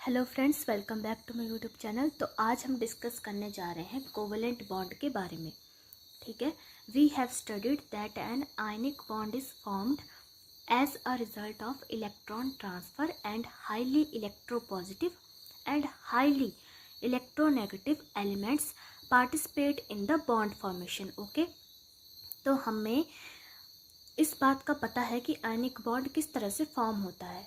Hello friends, welcome back to my YouTube channel. तो आज हम डिस्कस करने जा रहे हैं कोवेलेंट बॉन्ड के बारे में। ठीक है, we have studied that an ionic bond is formed as a result of electron transfer and highly electropositive and highly electronegative elements participate in the bond formation. Okay, तो हमें इस बात का पता है कि आयनिक बॉन्ड किस तरह से फॉर्म होता है।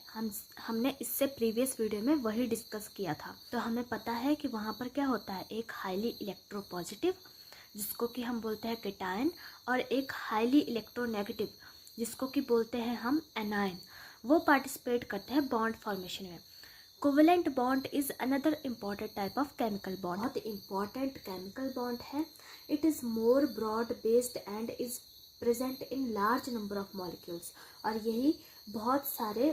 हमने इससे प्रीवियस वीडियो में वही डिस्कस किया था। तो हमें पता है कि वहाँ पर क्या होता है, एक हाईली इलेक्ट्रोपॉजिटिव जिसको कि हम बोलते हैं केटायन, और एक हाईली इलेक्ट्रोनेगेटिव जिसको कि बोलते हैं हम एनायन। वो पार्टिसिपेट करते हैं बॉन्ड फॉर्मेशन में। Covalent bond is another important type of chemical bond. बहुत इम्पॉर्टेंट केमिकल बॉन्ड है। It is more broad based and is present in large number of molecules, और यही बहुत सारे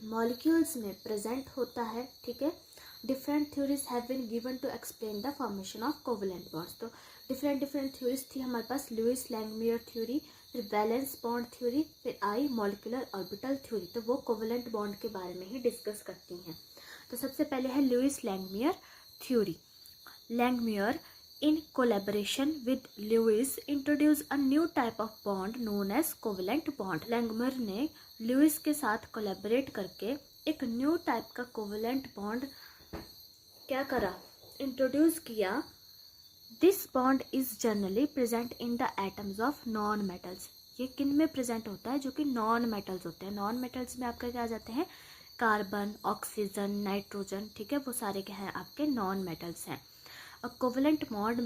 मॉलिक्यूल्स में प्रेजेंट होता है। ठीक है, different theories have been given to explain the formation of covalent bonds. तो डिफरेंट थ्योरीज थी हमारे पास, लुईस लैंगमियर थ्योरी, फिर वैलेंस बॉन्ड थ्योरी, फिर आई मॉलिक्यूलर ऑर्बिटल थ्योरी। तो वो कोवेलेंट बॉन्ड के बारे में ही डिस्कस करती हैं। तो सबसे पहले है Lewis Langmuir theory. Langmuir in collaboration with Lewis introduced a new type of bond known as covalent bond। लैंगमर ने लुइस के साथ कोलैबोरेट करके एक न्यू टाइप का कोवेलेंट बॉन्ड क्या करा, इंट्रोड्यूस किया। This bond is generally present in the atoms of non metals. ये किन में प्रेजेंट होता है, जो कि नॉन मेटल्स होते हैं। नॉन मेटल्स में आपके क्या आ जाते हैं, कार्बन, ऑक्सीजन, नाइट्रोजन। ठीक है, वो सारे क्या हैं, आपके नॉन मेटल्स हैं। A covalent bond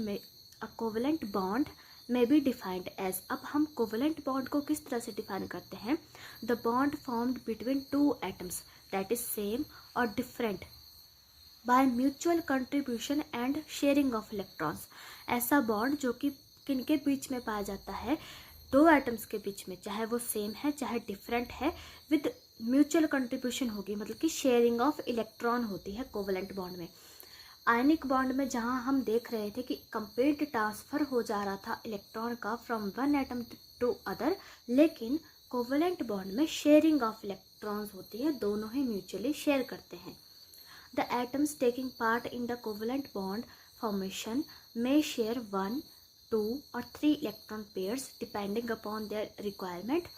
may be defined as, अब हम covalent bond को किस तरह से डिफाइन करते हैं, the bond formed between two atoms that is same or different by mutual contribution and sharing of electrons। ऐसा बॉन्ड जो कि किनके बीच में पाया जाता है, दो एटम्स के बीच में, चाहे वो सेम है चाहे डिफरेंट है, विद म्यूचुअल कंट्रीब्यूशन होगी, मतलब कि शेयरिंग ऑफ इलेक्ट्रॉन होती है कोवेलेंट बॉन्ड में। आयनिक बॉन्ड में जहां हम देख रहे थे कि कंप्लीट ट्रांसफर हो जा रहा था इलेक्ट्रॉन का from one atom to other, लेकिन कोवेलेंट बॉन्ड में शेयरिंग ऑफ इलेक्ट्रॉन्स होती है, दोनों ही म्यूचुअली शेयर करते हैं। The atoms taking part in the covalent bond formation may share 1, 2 और 3 electron pairs depending upon their requirement,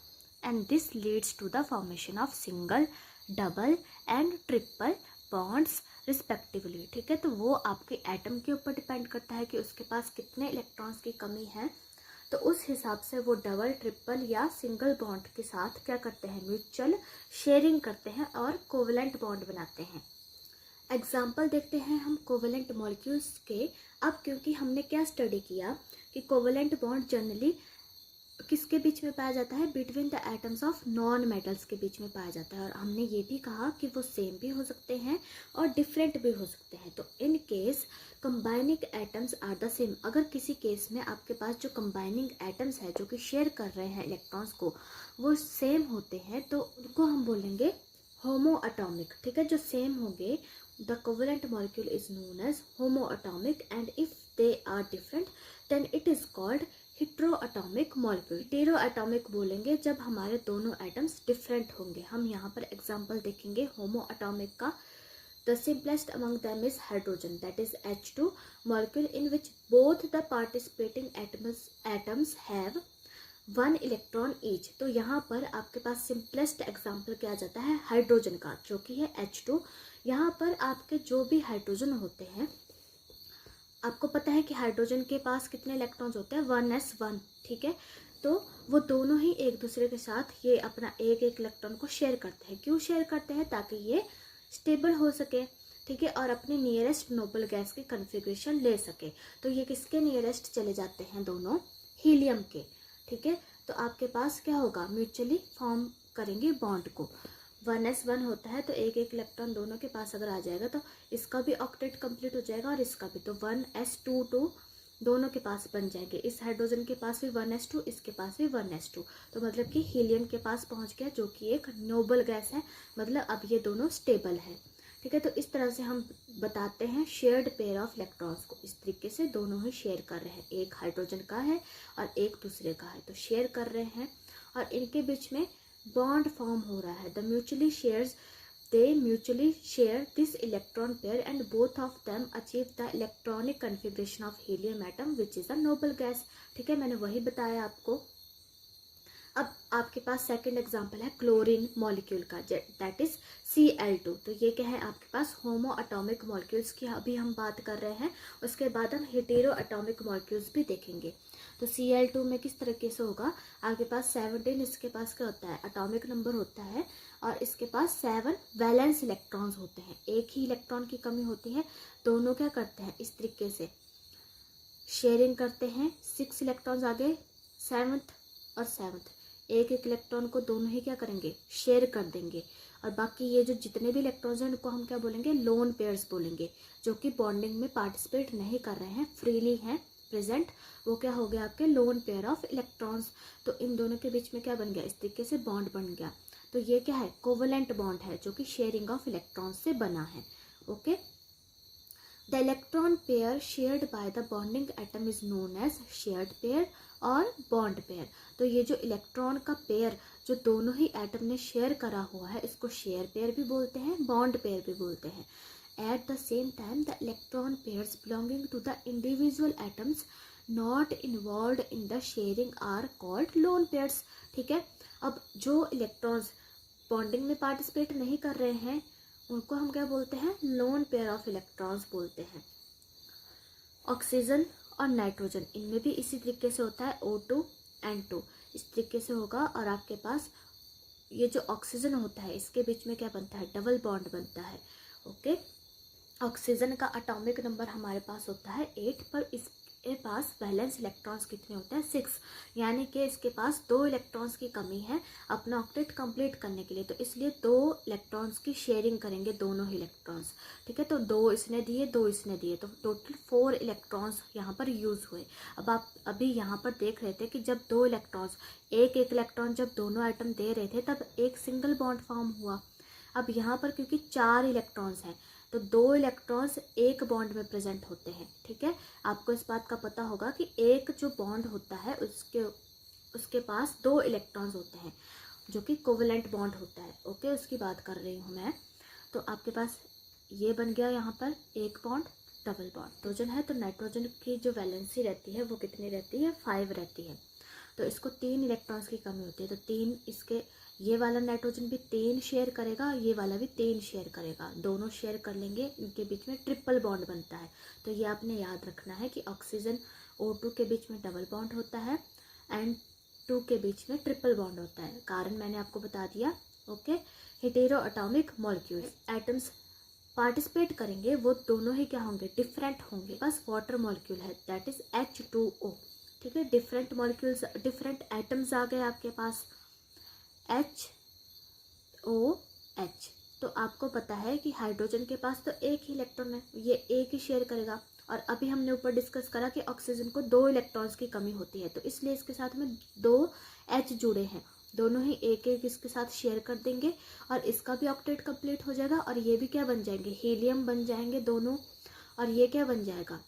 and this leads to the formation of single, double and triple bonds respectively. ठीक है, तो वो आपके atom के ऊपर depend करता है कि उसके पास कितने इलेक्ट्रॉन्स की कमी है, तो उस हिसाब से वो डबल, ट्रिपल या सिंगल बॉन्ड के साथ क्या करते हैं, म्यूचुअल शेयरिंग करते हैं और कोवेलेंट बॉन्ड बनाते हैं। एग्जाम्पल देखते हैं हम कोवेलेंट मॉलिक्यूल्स के। अब क्योंकि हमने क्या स्टडी किया कि कोवेलेंट बॉन्ड जनरली किसके बीच में पाया जाता है, between the atoms of non metals के बीच में पाया जाता है, और हमने ये भी कहा कि वो सेम भी हो सकते हैं और डिफरेंट भी हो सकते हैं। तो in case combining atoms are the same, अगर किसी केस में आपके पास जो कंबाइनिंग एटम्स है जो कि शेयर कर रहे हैं इलेक्ट्रॉन्स को, वो सेम होते हैं, तो उनको हम बोलेंगे होमो एटॉमिक। ठीक है, जो सेम होंगे, the covalent molecule is known as homoatomic, and if they are different then it is called heteroatomic molecule. Heteroatomic बोलेंगे जब हमारे दोनों एटम्स डिफरेंट होंगे। हम यहाँ पर एग्जांपल देखेंगे होमो एटॉमिक का। The simplest among them is hydrogen, that is H2 molecule in which both the participating atoms have 1 electron each. तो यहाँ पर आपके पास सिंपलेस्ट एग्जाम्पल क्या आ जाता है, हाइड्रोजन का, जो कि है H2। यहाँ पर आपके जो भी हाइड्रोजन होते हैं, आपको पता है कि हाइड्रोजन के पास कितने इलेक्ट्रॉन्स होते हैं, 1s1। ठीक है, तो वो दोनों ही एक दूसरे के साथ ये अपना एक एक इलेक्ट्रॉन को शेयर करते हैं। क्यों शेयर करते हैं, ताकि ये स्टेबल हो सके। ठीक है, और अपने नियरेस्ट नोबल गैस की कन्फिग्रेशन ले सके। तो ये किसके नियरेस्ट चले जाते हैं, दोनों हीलियम के। ठीक है, तो आपके पास क्या होगा, म्यूचुअली फॉर्म करेंगे बॉन्ड को। 1s1 होता है, तो एक एक इलेक्ट्रॉन दोनों के पास अगर आ जाएगा तो इसका भी ऑक्टेट कंप्लीट हो जाएगा और इसका भी, तो 1s2 दोनों के पास बन जाएंगे। इस हाइड्रोजन के पास भी 1s2, इसके पास भी 1s2, तो मतलब कि हीलियम के पास पहुंच गया, जो कि एक नोबल गैस है, मतलब अब ये दोनों स्टेबल है। ठीक है, तो इस तरह से हम बताते हैं शेयर्ड पेयर ऑफ इलेक्ट्रॉन्स को। इस तरीके से दोनों ही शेयर कर रहे हैं, एक हाइड्रोजन का है और एक दूसरे का है, तो शेयर कर रहे हैं और इनके बीच में बॉन्ड फॉर्म हो रहा है। The mutually shares they mutually share this electron pair and both of them achieve the electronic configuration of helium atom which is a noble gas। ठीक है, मैंने वही बताया आपको। अब आपके पास सेकंड एग्जांपल है क्लोरीन मॉलिक्यूल का, दैट इज Cl2। तो ये क्या है आपके पास होमो एटॉमिक मॉलिक्यूल्स की अभी हम बात कर रहे हैं, उसके बाद हम हेटेरो एटॉमिक मॉलिक्यूल्स भी देखेंगे। तो Cl2 में किस तरीके से होगा, आपके पास 17 इसके पास क्या होता है एटॉमिक नंबर होता है, और इसके पास 7 वैलेंस इलेक्ट्रॉन्स होते हैं, एक ही इलेक्ट्रॉन की कमी होती है। दोनों क्या करते हैं इस तरीके से शेयरिंग करते हैं, 6 इलेक्ट्रॉन्स आगे 7th और 7th, एक एक इलेक्ट्रॉन को दोनों ही क्या करेंगे शेयर कर देंगे। और बाकी ये जो जितने भी इलेक्ट्रॉन्स हैं उनको हम क्या बोलेंगे लोन पेयर्स बोलेंगे, जो कि बॉन्डिंग में पार्टिसिपेट नहीं कर रहे हैं, फ्रीली हैं प्रेजेंट, वो क्या हो गया आपके लोन पेयर ऑफ इलेक्ट्रॉन्स। तो इन दोनों के बीच में क्या बन गया इस तरीके से बॉन्ड बन गया। तो ये क्या है कोवलेंट बॉन्ड है जो कि शेयरिंग ऑफ इलेक्ट्रॉन्स से बना है। Okay, the electron pair shared by the bonding atom is known as shared pair और बॉन्ड पेयर। तो ये जो इलेक्ट्रॉन का पेयर जो दोनों ही एटम ने शेयर करा हुआ है इसको शेयर पेयर भी बोलते हैं, बॉन्ड पेयर भी बोलते हैं। At the same time the electron pairs belonging to the individual atoms not involve in the sharing are called lone pairs. ठीक है, अब जो इलेक्ट्रॉन्स बॉन्डिंग में पार्टिसिपेट नहीं कर रहे हैं उनको हम क्या बोलते हैं लोन पेयर ऑफ इलेक्ट्रॉन्स बोलते हैं। ऑक्सीजन और नाइट्रोजन इनमें भी इसी तरीके से होता है O2 N2 इस तरीके से होगा। और आपके पास ये जो ऑक्सीजन होता है इसके बीच में क्या बनता है डबल बॉन्ड बनता है। ओके, ऑक्सीजन का एटॉमिक नंबर हमारे पास होता है 8, पर इसके पास वैलेंस इलेक्ट्रॉन्स कितने होते हैं 6, यानी कि इसके पास 2 इलेक्ट्रॉन्स की कमी है अपना ऑक्टेट कंप्लीट करने के लिए, तो इसलिए 2 इलेक्ट्रॉन्स की शेयरिंग करेंगे दोनों ही इलेक्ट्रॉन्स। ठीक है, तो 2 इसने दिए 2 इसने दिए, तो टोटल 4 इलेक्ट्रॉन्स यहाँ पर यूज़ हुए। अब आप अभी यहाँ पर देख रहे थे कि जब 2 इलेक्ट्रॉन्स एक इलेक्ट्रॉन जब दोनों एटम दे रहे थे तब एक सिंगल बॉन्ड फॉर्म हुआ। अब यहाँ पर क्योंकि 4 इलेक्ट्रॉन्स हैं तो 2 इलेक्ट्रॉन्स एक बॉन्ड में प्रेजेंट होते हैं। ठीक है, आपको इस बात का पता होगा कि एक जो बॉन्ड होता है उसके पास 2 इलेक्ट्रॉन्स होते हैं जो कि कोवेलेंट बॉन्ड होता है। ओके, उसकी बात कर रही हूँ मैं। तो आपके पास ये बन गया यहाँ पर एक बॉन्ड डबल बॉन्ड। नाइट्रोजन है तो नाइट्रोजन की जो वैलेंसी रहती है वो कितनी रहती है 5 रहती है, तो इसको 3 इलेक्ट्रॉन्स की कमी होती है, तो 3 इसके ये वाला नाइट्रोजन भी 3 शेयर करेगा, ये वाला भी 3 शेयर करेगा, दोनों शेयर कर लेंगे, इनके बीच में ट्रिपल बॉन्ड बनता है। तो ये आपने याद रखना है कि ऑक्सीजन O2 के बीच में डबल बॉन्ड होता है एंड 2 के बीच में ट्रिपल बॉन्ड होता है, कारण मैंने आपको बता दिया। Okay, hetero atomic molecules atoms participate करेंगे वो दोनों ही क्या होंगे डिफरेंट होंगे, बस वाटर मॉलिक्यूल है दैट इज H2O। ठीक है, डिफरेंट मॉलिक्यूल्स डिफरेंट एटम्स आ गए आपके पास HOH। तो आपको पता है कि हाइड्रोजन के पास तो एक ही इलेक्ट्रॉन है, ये एक ही शेयर करेगा, और अभी हमने ऊपर डिस्कस करा कि ऑक्सीजन को 2 इलेक्ट्रॉन्स की कमी होती है, तो इसलिए इसके साथ में 2 H जुड़े हैं, दोनों ही एक एक इसके साथ शेयर कर देंगे और इसका भी ऑक्टेट कंप्लीट हो जाएगा, और ये भी क्या बन जाएंगे हीलियम बन जाएंगे दोनों। और ये क्या बन जाएगा,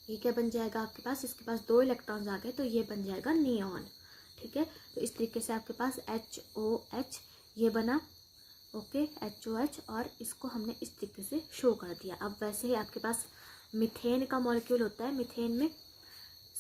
ये क्या बन जाएगा आपके पास, इसके पास 2 इलेक्ट्रॉन्स आ गए तो ये बन जाएगा नियॉन। ठीक है, तो इस तरीके से आपके पास HOH ये बना। ओके, HOH, और इसको हमने इस तरीके से शो कर दिया। अब वैसे ही आपके पास मीथेन का मॉलिक्यूल होता है, मीथेन में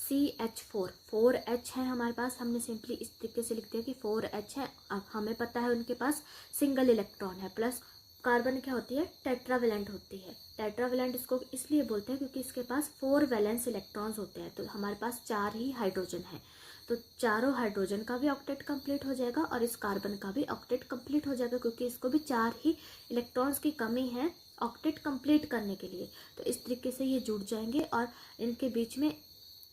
CH4 4H है हमारे पास, हमने सिंपली इस तरीके से लिख दिया कि 4H है। अब हमें पता है उनके पास सिंगल इलेक्ट्रॉन है, प्लस कार्बन क्या होती है टेट्रावेलेंट होती है। टेट्रावेलेंट इसको इसलिए बोलते हैं क्योंकि इसके पास 4 वैलेंस इलेक्ट्रॉन्स होते हैं, तो हमारे पास 4 ही हाइड्रोजन है, तो चारों हाइड्रोजन का भी ऑक्टेट कंप्लीट हो जाएगा और इस कार्बन का भी ऑक्टेट कंप्लीट हो जाएगा, क्योंकि इसको भी 4 ही इलेक्ट्रॉन्स की कमी है ऑक्टेट कंप्लीट करने के लिए। तो इस तरीके से ये जुड़ जाएंगे और इनके बीच में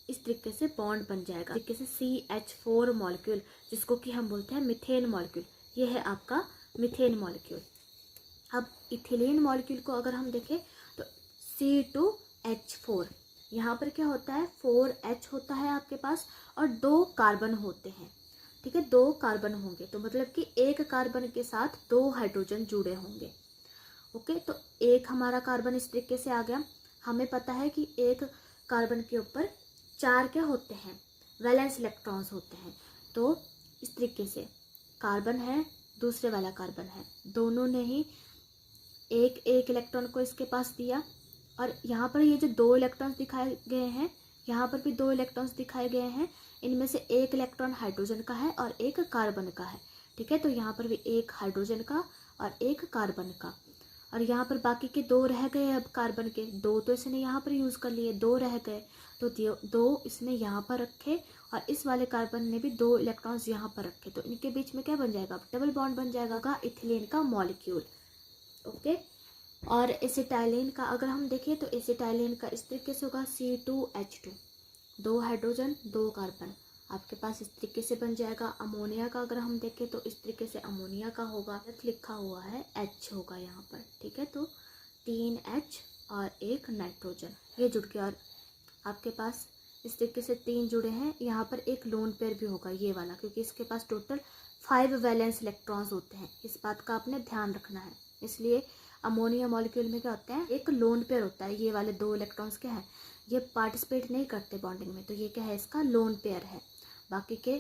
इस तरीके से बॉन्ड बन जाएगा, तरीके से CH4 मॉलिक्यूल जिसको कि हम बोलते हैं मीथेन मॉलिक्यूल, ये है आपका मीथेन मॉलिक्यूल। अब इथिलीन मॉलिक्यूल को अगर हम देखें तो C2H4, यहाँ पर क्या होता है 4H होता है आपके पास और 2 कार्बन होते हैं। ठीक है, 2 कार्बन होंगे, तो मतलब कि एक कार्बन के साथ 2 हाइड्रोजन जुड़े होंगे। ओके, तो एक हमारा कार्बन इस तरीके से आ गया। हमें पता है कि एक कार्बन के ऊपर 4 क्या होते हैं वैलेंस इलेक्ट्रॉन्स होते हैं, तो इस तरीके से कार्बन है दूसरे वाला कार्बन है, दोनों ने ही एक एक इलेक्ट्रॉन को इसके पास दिया। और यहाँ पर ये जो 2 इलेक्ट्रॉन्स दिखाए गए हैं, यहाँ पर भी 2 इलेक्ट्रॉन्स दिखाए गए हैं। इनमें से एक इलेक्ट्रॉन हाइड्रोजन का है और एक कार्बन का है, ठीक है। तो यहाँ पर भी एक हाइड्रोजन का और एक कार्बन का। और यहाँ पर बाकी के 2 रह गए। अब कार्बन के 2 तो इसने यहाँ पर यूज़ कर लिए, 2 रह गए, तो 2 इसने यहाँ पर रखे और इस वाले कार्बन ने भी 2 इलेक्ट्रॉन्स यहाँ पर रखे। तो इनके बीच में क्या बन जाएगा, डबल बॉन्ड बन जाएगा इथिलीन का मॉलिक्यूल। ओके। और एसिटाइलिन का अगर हम देखें तो एसिटाइलिन का इस तरीके से होगा C2H2, 2 हाइड्रोजन 2 कार्बन आपके पास इस तरीके से बन जाएगा। अमोनिया का अगर हम देखें तो इस तरीके से अमोनिया का होगा, लिखा हुआ है H होगा यहाँ पर, ठीक है। तो 3H और एक नाइट्रोजन ये जुड़ गया। और आपके पास इस तरीके से 3 जुड़े हैं। यहाँ पर एक लोन पेयर भी होगा ये वाला, क्योंकि इसके पास टोटल 5 वैलेंस इलेक्ट्रॉन्स होते हैं। इस बात का आपने ध्यान रखना है। इसलिए अमोनिया मॉलिक्यूल में क्या होता है, एक लोन पेयर होता है। ये वाले 2 इलेक्ट्रॉन्स क्या है, ये पार्टिसिपेट नहीं करते बॉन्डिंग में, तो ये क्या है, इसका लोन पेयर है। बाकी के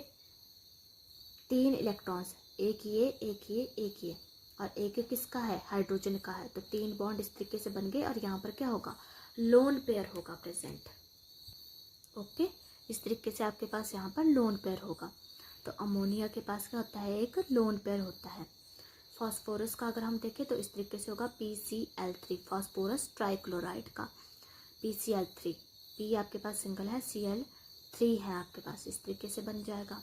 3 इलेक्ट्रॉन्स, एक ये एक ये एक ये, और एक किसका है, हाइड्रोजन का है। तो 3 बॉन्ड इस तरीके से बन गए और यहाँ पर क्या होगा, लोन पेयर होगा प्रेजेंट। ओके, इस तरीके से आपके पास यहाँ पर लोन पेयर होगा। तो अमोनिया के पास क्या होता है, एक लोन पेयर होता है। फास्फोरस का अगर हम देखें तो इस तरीके से होगा PCl3, फास्फोरस ट्राइक्लोराइड का PCl3, P आपके पास सिंगल है, Cl3 है आपके पास, इस तरीके से बन जाएगा।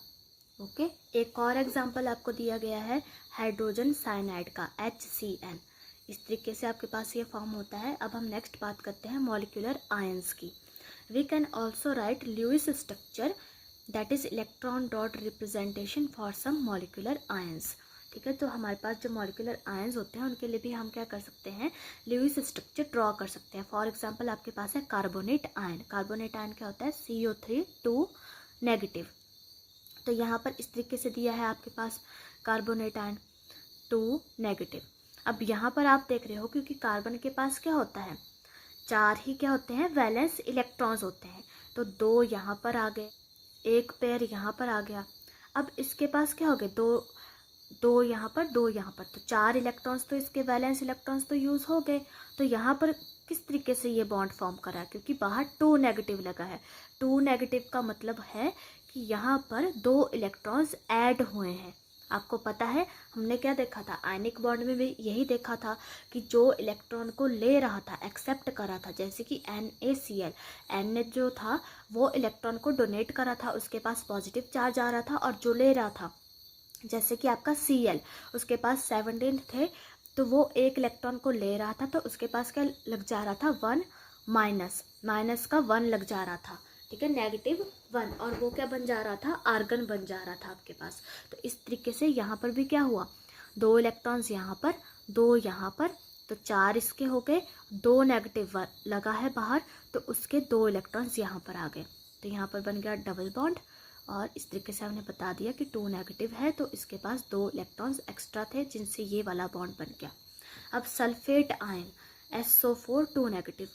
ओके। एक और एग्जांपल आपको दिया गया है हाइड्रोजन साइनाइड का HCN, इस तरीके से आपके पास ये फॉर्म होता है। अब हम नेक्स्ट बात करते हैं मॉलिक्यूलर आयंस की। We can also write Lewis structure, that is electron dot representation for some molecular ions, ठीक है। तो हमारे पास जो मॉलिक्यूलर आयंस होते हैं उनके लिए भी हम क्या कर सकते हैं, ल्यूइस स्ट्रक्चर ड्रॉ कर सकते हैं। फॉर एग्जांपल आपके पास है कार्बोनेट आयन। कार्बोनेट आयन क्या होता है, CO3 2 नेगेटिव। तो यहाँ पर इस तरीके से दिया है आपके पास कार्बोनेट आयन 2 नेगेटिव। अब यहाँ पर आप देख रहे हो क्योंकि कार्बन के पास क्या होता है, 4 ही क्या होते हैं, वैलेंस इलेक्ट्रॉन्स होते हैं। तो 2 यहाँ पर आ गए, एक पेयर यहाँ पर आ गया। अब इसके पास क्या हो गए, 2 यहाँ पर 2 यहाँ पर, तो 4 इलेक्ट्रॉन्स तो इसके वैलेंस इलेक्ट्रॉन्स तो यूज़ हो गए। तो यहाँ पर किस तरीके से ये बॉन्ड फॉर्म करा है, क्योंकि बाहर 2 नेगेटिव लगा है। 2 नेगेटिव का मतलब है कि यहाँ पर 2 इलेक्ट्रॉन्स ऐड हुए हैं। आपको पता है हमने क्या देखा था, आयनिक बॉन्ड में भी यही देखा था कि जो इलेक्ट्रॉन को ले रहा था, एक्सेप्ट करा था, जैसे कि NaCl, N जो था वो इलेक्ट्रॉन को डोनेट करा था, उसके पास पॉजिटिव चार्ज आ रहा था। और जो ले रहा था जैसे कि आपका Cl, उसके पास 17 थे, तो वो एक इलेक्ट्रॉन को ले रहा था, तो उसके पास क्या लग जा रहा था, 1 माइनस का 1 लग जा रहा था, ठीक है, -1। और वो क्या बन जा रहा था, आर्गन बन जा रहा था आपके पास। तो इस तरीके से यहाँ पर भी क्या हुआ, 2 इलेक्ट्रॉन्स यहाँ पर, 2 यहाँ पर, तो 4 इसके हो गए, 2 नेगेटिव लगा है बाहर, तो उसके 2 इलेक्ट्रॉन्स यहाँ पर आ गए। तो यहाँ पर बन गया डबल बॉन्ड। और इस तरीके से हमने बता दिया कि 2 नेगेटिव है, तो इसके पास 2 इलेक्ट्रॉन्स एक्स्ट्रा थे जिनसे ये वाला बॉन्ड बन गया। अब सल्फेट आयन SO4 2 नेगेटिव,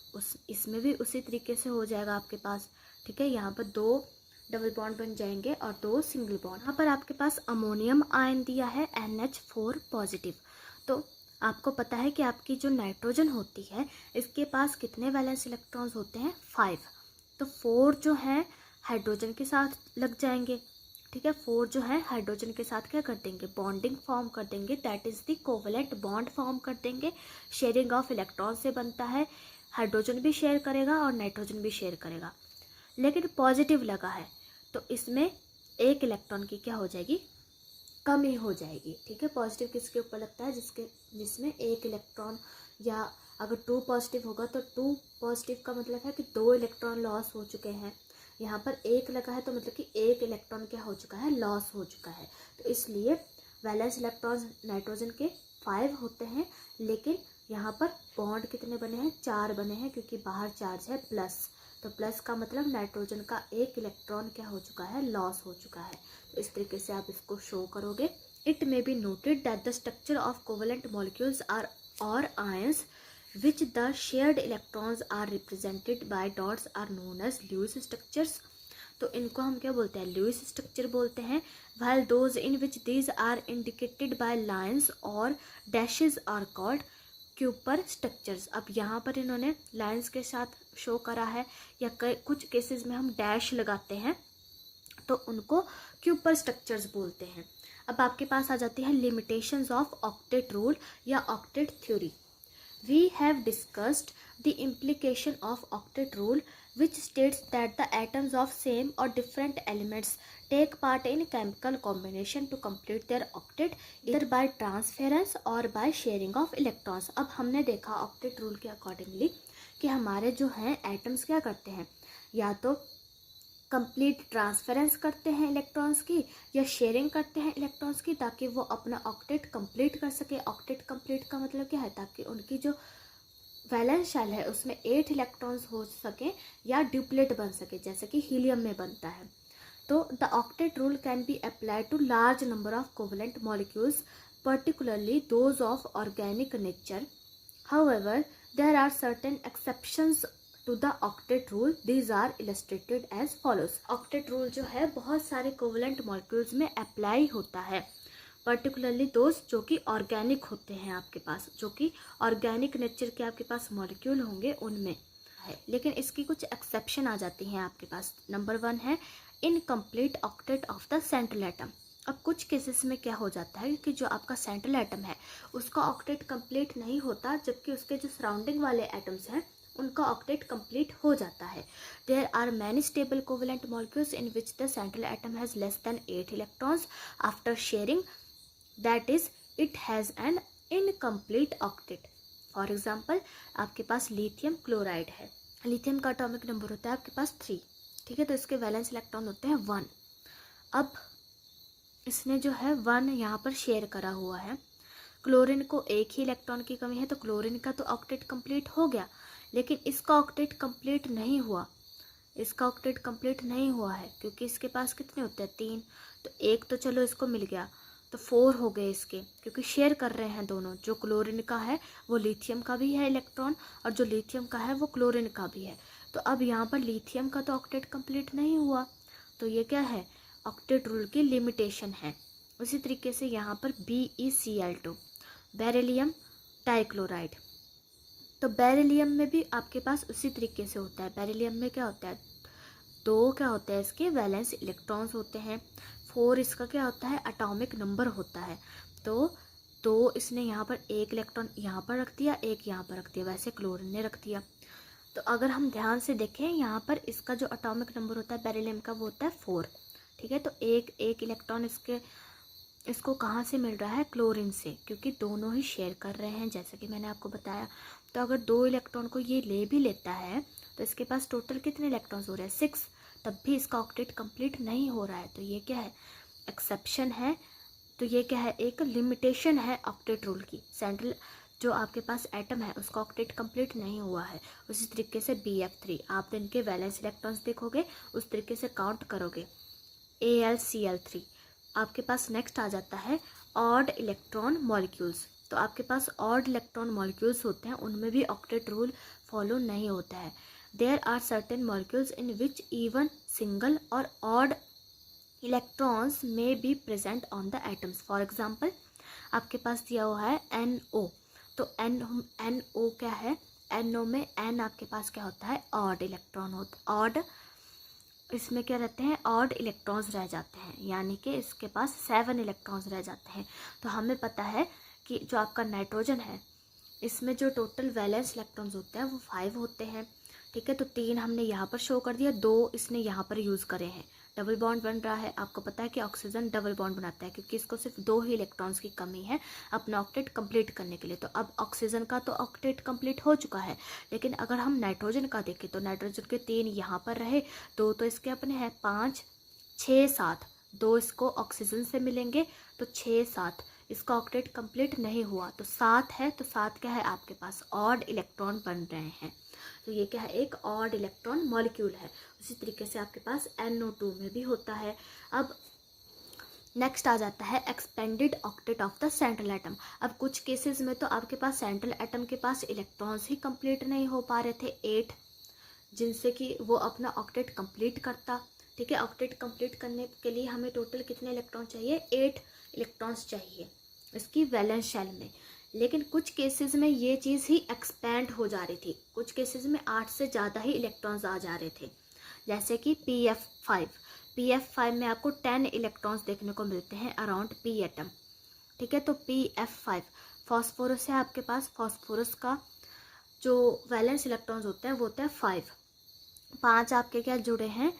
इसमें भी उसी तरीके से हो जाएगा आपके पास, ठीक है। यहाँ पर 2 डबल बॉन्ड बन जाएंगे और 2 सिंगल बॉन्ड। यहाँ पर आपके पास अमोनियम आयन दिया है NH4 पॉजिटिव। तो आपको पता है कि आपकी जो नाइट्रोजन होती है इसके पास कितने वैलेंस इलेक्ट्रॉन्स होते हैं, 5। तो 4 जो है हाइड्रोजन के साथ लग जाएंगे, ठीक है। 4 जो है हाइड्रोजन के साथ क्या कर देंगे, बॉन्डिंग फॉर्म कर देंगे, that is the covalent bond form कर देंगे। शेयरिंग ऑफ इलेक्ट्रॉन से बनता है, हाइड्रोजन भी शेयर करेगा और नाइट्रोजन भी शेयर करेगा। लेकिन पॉजिटिव लगा है तो इसमें एक इलेक्ट्रॉन की क्या हो जाएगी, कमी हो जाएगी, ठीक है। पॉजिटिव किसके ऊपर लगता है, जिसमें एक इलेक्ट्रॉन, या अगर 2 पॉजिटिव होगा तो 2 पॉजिटिव का मतलब है कि 2 इलेक्ट्रॉन लॉस हो चुके हैं। यहाँ पर 1 लगा है तो मतलब कि 1 इलेक्ट्रॉन क्या हो चुका है, लॉस हो चुका है। तो इसलिए वैलेंस इलेक्ट्रॉन नाइट्रोजन के 5 होते हैं, लेकिन यहाँ पर बॉन्ड कितने बने हैं, 4 बने हैं, क्योंकि बाहर चार्ज है प्लस। तो प्लस का मतलब नाइट्रोजन का 1 इलेक्ट्रॉन क्या हो चुका है, लॉस हो चुका है। तो इस तरीके से आप इसको शो करोगे। It may be noted that the structure of covalent molecules are और ions which the shared electrons are represented by dots are known as Lewis structures। तो इनको हम क्या बोलते हैं, लुईस स्ट्रक्चर बोलते हैं। while those in which these are indicated by lines और dashes are called Couper structures. अब यहाँ पर इन्होंने लाइंस के साथ शो करा है, या कुछ केसेस में हम डैश लगाते हैं तो उनको क्यूपर स्ट्रक्चर्स बोलते हैं। अब आपके पास आ जाती है लिमिटेशंस ऑफ ऑक्टेट रूल या octet theory. We have discussed the implication of octet rule, which states that the atoms of same or different elements take part in chemical combination to complete their octet, either by transference or by sharing of electrons। अब हमने देखा octet rule के accordingly कि हमारे जो हैं atoms क्या करते हैं, या तो कंप्लीट ट्रांसफरेंस करते हैं इलेक्ट्रॉन्स की, या शेयरिंग करते हैं इलेक्ट्रॉन्स की, ताकि वो अपना ऑक्टेट कंप्लीट कर सके। ऑक्टेट कंप्लीट का मतलब क्या है, ताकि उनकी जो वैलेंस शेल है उसमें 8 इलेक्ट्रॉन्स हो सके या ड्यूप्लेट बन सके, जैसे कि हीलियम में बनता है। तो the octet rule can be applied to large number of covalent molecules, particularly those of organic nature. However there are certain exceptions to the octet rule, these are illustrated as follows. Octet rule जो है बहुत सारे covalent molecules में apply होता है, particularly दोस्त जो कि ऑर्गेनिक होते हैं आपके पास, जो कि ऑर्गेनिक नेचर के आपके पास मॉलिक्यूल होंगे उनमें है। लेकिन इसकी कुछ एक्सेप्शन आ जाती हैं आपके पास। नंबर 1 है incomplete octet of the central atom. अब कुछ केसेस में क्या हो जाता है कि जो आपका सेंट्रल एटम है उसका ऑक्टेट कंप्लीट नहीं होता, जबकि उसके जो सराउंडिंग वाले एटम्स हैं उनका ऑक्टेट कंप्लीट हो जाता है। There are many stable covalent molecules in which the central atom has less than 8 electrons after sharing, that is it has an incomplete octet. For example आपके पास लिथियम क्लोराइड है, lithium का atomic number होता है आपके पास 3, ठीक है, तो इसके वैलेंस इलेक्ट्रॉन होते हैं 1। अब इसने जो है 1 यहाँ पर शेयर करा हुआ है, क्लोरीन को 1 ही इलेक्ट्रॉन की कमी है, तो क्लोरीन का तो ऑक्टेट कंप्लीट हो गया, लेकिन इसका ऑक्टेट कंप्लीट नहीं हुआ। इसका ऑक्टेट कंप्लीट नहीं हुआ है क्योंकि इसके पास कितने होते हैं 3, तो 1 तो चलो इसको मिल गया, तो 4 हो गए इसके, क्योंकि शेयर कर रहे हैं दोनों। जो क्लोरीन का है वो लिथियम का भी है इलेक्ट्रॉन, और जो लिथियम का है वो क्लोरीन का भी है। तो अब यहाँ पर लिथियम का तो ऑक्टेट कंप्लीट नहीं हुआ, तो ये क्या है, ऑक्टेट रूल की लिमिटेशन है। उसी तरीके से यहाँ पर BeCl2 बेरिलियम डाइक्लोराइड, तो बेरिलियम में भी आपके पास उसी तरीके से होता है। बेरिलियम में क्या होता है, 2 क्या होता है इसके वैलेंस इलेक्ट्रॉन्स होते हैं, 4 इसका क्या होता है एटॉमिक नंबर होता है। तो 2 इसने यहाँ पर 1 इलेक्ट्रॉन यहाँ पर रख दिया, 1 यहाँ पर रख दिया, वैसे क्लोरीन ने रख दिया। तो अगर हम ध्यान से देखें यहाँ पर इसका जो एटॉमिक नंबर होता है बेरिलियम का वो होता है 4, ठीक है। तो एक इलेक्ट्रॉन इसको कहाँ से मिल रहा है, क्लोरीन से, क्योंकि दोनों ही शेयर कर रहे हैं जैसे कि मैंने आपको बताया। तो अगर 2 इलेक्ट्रॉन को ये ले भी लेता है तो इसके पास टोटल कितने इलेक्ट्रॉन्स हो रहे हैं 6, तब भी इसका ऑक्टेट कंप्लीट नहीं हो रहा है। तो ये क्या है, एक्सेप्शन है। तो ये क्या है, एक लिमिटेशन है ऑक्टेट रूल की। सेंट्रल जो आपके पास एटम है उसका ऑक्टेट कंप्लीट नहीं हुआ है। उसी तरीके से BF3 आप इनके वैलेंस इलेक्ट्रॉन्स देखोगे उस तरीके से काउंट करोगे। AlCl3 आपके पास नेक्स्ट आ जाता है ऑड इलेक्ट्रॉन मॉलिक्यूल्स। तो आपके पास ऑड इलेक्ट्रॉन मॉलिक्यूल्स होते हैं, उनमें भी ऑक्टेट रूल फॉलो नहीं होता है। There are certain molecules in which even single और odd electrons may be present on the atoms. For example आपके पास दिया हुआ है NO, तो NO क्या है, NO में N आपके पास क्या होता है, ऑड इलेक्ट्रॉन होता, ऑड इसमें क्या रहते हैं, ऑड इलेक्ट्रॉन्स रह जाते हैं, यानी कि इसके पास 7 इलेक्ट्रॉन्स रह जाते हैं। तो हमें पता है कि जो आपका नाइट्रोजन है इसमें जो टोटल वैलेंस इलेक्ट्रॉन्स होते हैं वो 5 होते हैं, ठीक है। तो 3 हमने यहाँ पर शो कर दिया, 2 इसने यहाँ पर यूज़ करे हैं, डबल बॉन्ड बन रहा है। आपको पता है कि ऑक्सीजन डबल बॉन्ड बनाता है क्योंकि इसको सिर्फ 2 ही इलेक्ट्रॉन्स की कमी है अपना ऑक्टेट कंप्लीट करने के लिए। तो अब ऑक्सीजन का तो ऑक्टेट कंप्लीट हो चुका है, लेकिन अगर हम नाइट्रोजन का देखें तो नाइट्रोजन के 3 यहाँ पर रहे, 2 तो इसके अपने हैं, 5 6 7, 2 इसको ऑक्सीजन से मिलेंगे, तो 6 7 इसका ऑक्टेट कंप्लीट नहीं हुआ, तो 7 है, तो 7 क्या है आपके पास ऑड इलेक्ट्रॉन बन रहे हैं। तो ये क्या है, एक ऑड इलेक्ट्रॉन मॉलिक्यूल है। उसी तरीके से आपके पास NO2 में भी होता है। अब नेक्स्ट आ जाता है expanded octet of the central atom. अब कुछ केसेस में तो आपके पास सेंट्रल एटम के पास इलेक्ट्रॉन्स ही कंप्लीट नहीं हो पा रहे थे 8, जिनसे कि वो अपना ऑक्टेट कंप्लीट करता, ठीक है। ऑक्टेट कंप्लीट करने के लिए हमें टोटल कितने इलेक्ट्रॉन चाहिए, 8 इलेक्ट्रॉन्स चाहिए इसकी वैलेंस शेल में। लेकिन कुछ केसेस में ये चीज़ ही एक्सपेंड हो जा रही थी, कुछ केसेस में 8 से ज़्यादा ही इलेक्ट्रॉन्स आ जा रहे थे। जैसे कि PF5 में आपको 10 इलेक्ट्रॉन्स देखने को मिलते हैं अराउंड P एटम, ठीक है। तो PF5 फॉस्फोरस है आपके पास, फॉस्फोरस का जो वैलेंस इलेक्ट्रॉन्स होते हैं वो होता है 5 आपके क्या जुड़े हैं,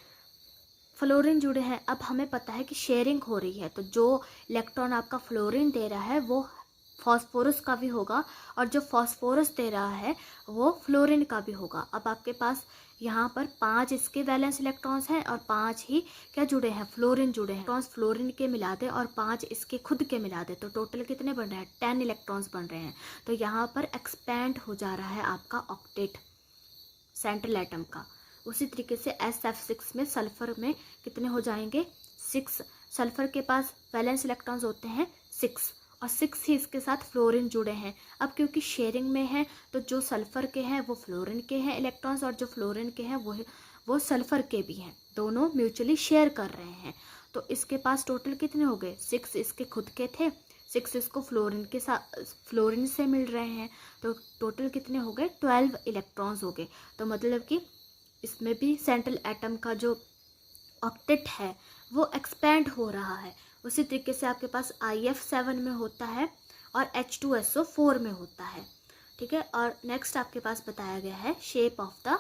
फ्लोरीन जुड़े हैं। अब हमें पता है कि शेयरिंग हो रही है, तो जो इलेक्ट्रॉन आपका फ्लोरीन दे रहा है वो फॉस्फोरस का भी होगा, और जो फॉस्फोरस दे रहा है वो फ्लोरीन का भी होगा। अब आपके पास यहाँ पर 5 इसके वैलेंस इलेक्ट्रॉन्स हैं और 5 ही क्या जुड़े हैं, फ्लोरीन जुड़े हैं। इलेक्ट्रॉन्स फ्लोरीन के मिला दे और 5 इसके खुद के मिला दे, तो टोटल कितने बन रहे हैं, 10 इलेक्ट्रॉन्स बन रहे हैं। तो यहाँ पर एक्सपेंड हो जा रहा है आपका ऑक्टेट सेंट्रल एटम का। उसी तरीके से SF6 में सल्फर में कितने हो जाएंगे, 6। सल्फर के पास वैलेंस इलेक्ट्रॉन्स होते हैं 6 और 6 ही इसके साथ फ्लोरीन जुड़े हैं। अब क्योंकि शेयरिंग में है तो जो सल्फर के हैं वो फ्लोरीन के हैं इलेक्ट्रॉन्स, और जो फ्लोरीन के हैं वो सल्फर के भी हैं, दोनों म्यूचुअली शेयर कर रहे हैं। तो इसके पास टोटल कितने हो गए, 6 इसके खुद के थे, 6 इसको फ्लोरीन के साथ फ्लोरीन से मिल रहे हैं, तो टोटल कितने हो गए, 12 इलेक्ट्रॉन्स हो गए। तो मतलब कि इसमें भी सेंट्रल एटम का जो ऑक्टेट है वो एक्सपेंड हो रहा है। उसी तरीके से आपके पास IF7 में होता है और H2SO4 में होता है, ठीक है। और नेक्स्ट आपके पास बताया गया है shape of the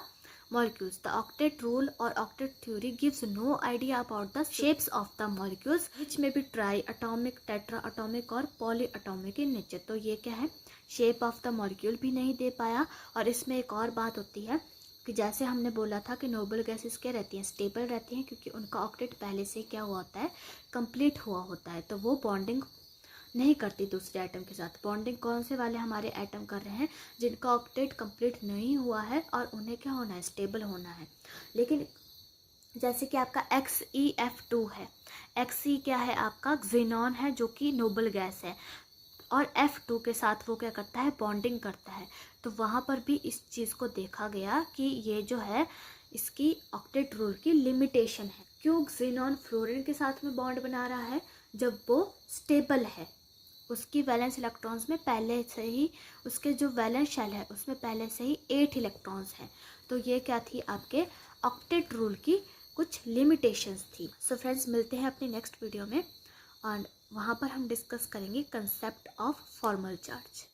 molecules. The octet rule or octet theory gives no idea about the shapes of the molecules which may be triatomic, tetraatomic और polyatomic in nature. तो ये क्या है, शेप ऑफ द मॉलिक्यूल भी नहीं दे पाया। और इसमें एक और बात होती है कि जैसे हमने बोला था कि नोबल गैसेस क्या रहती हैं, स्टेबल रहती हैं, क्योंकि उनका ऑक्टेट पहले से क्या हुआ होता है, कंप्लीट हुआ होता है, तो वो बॉन्डिंग नहीं करती दूसरे एटम के साथ। बॉन्डिंग कौन से वाले हमारे एटम कर रहे हैं, जिनका ऑक्टेट कंप्लीट नहीं हुआ है और उन्हें क्या होना है, स्टेबल होना है। लेकिन जैसे कि आपका XeF2 है, Xe क्या है आपका, ज़ीनॉन है जो कि नोबल गैस है, और F2 के साथ वो क्या करता है, बॉन्डिंग करता है। तो वहाँ पर भी इस चीज़ को देखा गया कि ये जो है इसकी ऑक्टेट रूल की लिमिटेशन है। क्यों ज़ीनॉन फ्लोरीन के साथ में बॉन्ड बना रहा है, जब वो स्टेबल है, उसकी वैलेंस इलेक्ट्रॉन्स में पहले से ही, उसके जो वैलेंस शेल है उसमें पहले से ही 8 इलेक्ट्रॉन्स हैं। तो ये क्या थी, आपके ऑक्टेट रूल की कुछ लिमिटेशंस थी। सो फ्रेंड्स, मिलते हैं अपनी नेक्स्ट वीडियो में और वहाँ पर हम डिस्कस करेंगे कंसेप्ट ऑफ फॉर्मल चार्ज।